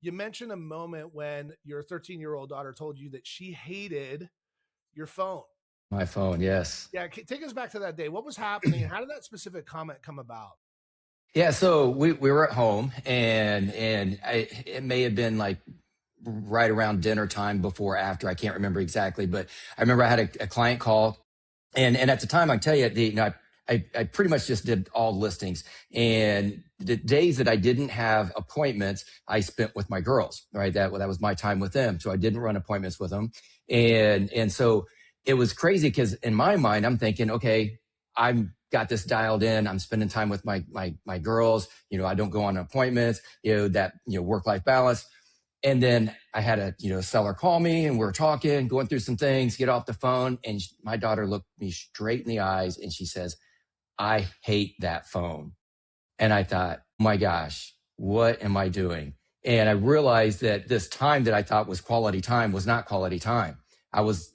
You mentioned a moment when your 13-year-old daughter told you that she hated your phone. My phone, yes. Yeah, take us back to that day. What was happening, and how did that specific comment come about? Yeah, so we were at home, and it may have been like right around dinner time, before, after, I can't remember exactly, but I remember I had a client call, and at the time, I tell you, I pretty much just did all listings, and the days that I didn't have appointments, I spent with my girls, right? That was my time with them, so I didn't run appointments with them, and so it was crazy because in my mind, I'm thinking, okay, I'm got this dialed in. I'm spending time with my girls. I don't go on appointments. That work life balance. And then I had a seller call me, and we're talking, going through some things, get off the phone. And my daughter looked me straight in the eyes and she says, "I hate that phone." And I thought, oh my gosh, what am I doing? And I realized that this time that I thought was quality time was not quality time. I was,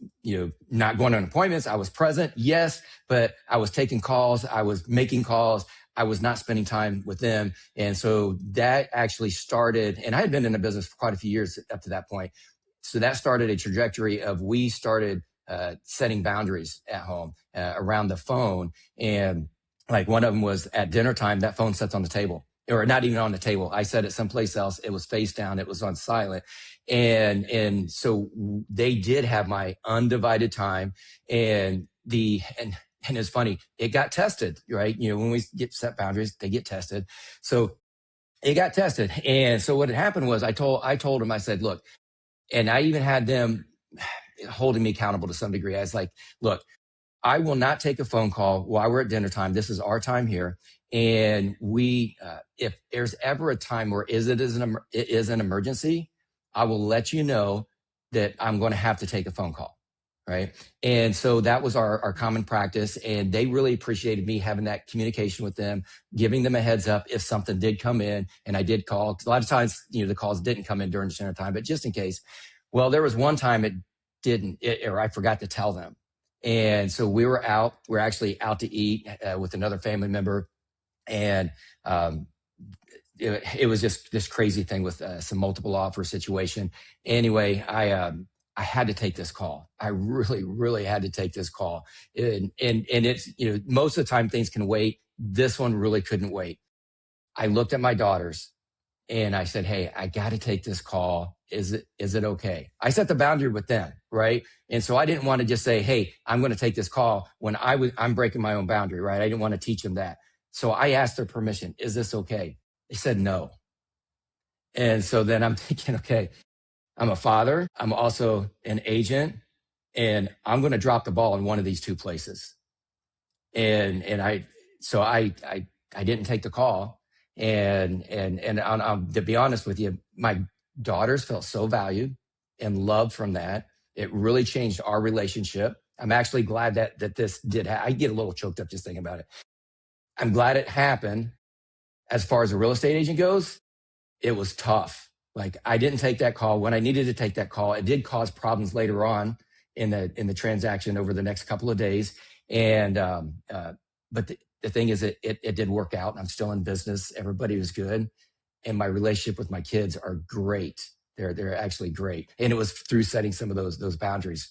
not going on appointments. I was present, yes, but I was taking calls. I was making calls. I was not spending time with them. And so that actually started, and I had been in the business for quite a few years up to that point. So that started a trajectory of, we started setting boundaries at home around the phone. And like, one of them was at dinner time, that phone sits on the table, or not even on the table. I set it someplace else. It was face down. It was on silent. And so they did have my undivided time, and it's funny, it got tested, right? When we get set boundaries, they get tested. So it got tested. And so what had happened was, I told them, I said, look, and I even had them holding me accountable to some degree. I was like, look, I will not take a phone call while we're at dinner time. This is our time here. And if there's ever a time where it is an emergency, I will let you know that I'm going to have to take a phone call. Right. And so that was our common practice. And they really appreciated me having that communication with them, giving them a heads up if something did come in. And I did call. A lot of times, the calls didn't come in during dinner time, but just in case. Well, there was one time it didn't, or I forgot to tell them. And so we're actually out to eat with another family member. And it was just this crazy thing with some multiple offer situation. Anyway, I had to take this call. I really, really had to take this call. And it's, most of the time things can wait. This one really couldn't wait. I looked at my daughters and I said, "Hey, I got to take this call. Is it okay?" I set the boundary with them, right? And so I didn't want to just say, "Hey, I'm going to take this call," when I'm breaking my own boundary, right? I didn't want to teach them that. So I asked their permission. "Is this okay?" They said no. And so then I'm thinking, okay, I'm a father. I'm also an agent, and I'm going to drop the ball in one of these two places. And I didn't take the call. And to be honest with you, my daughters felt so valued and loved from that. It really changed our relationship. I'm actually glad that this did. I get a little choked up just thinking about it. I'm glad it happened. As far as a real estate agent goes, it was tough. Like, I didn't take that call when I needed to take that call. It did cause problems later on in the transaction over the next couple of days. And but the thing is, it did work out. I'm still in business. Everybody was good, and my relationship with my kids are great. They're actually great. And it was through setting some of those boundaries.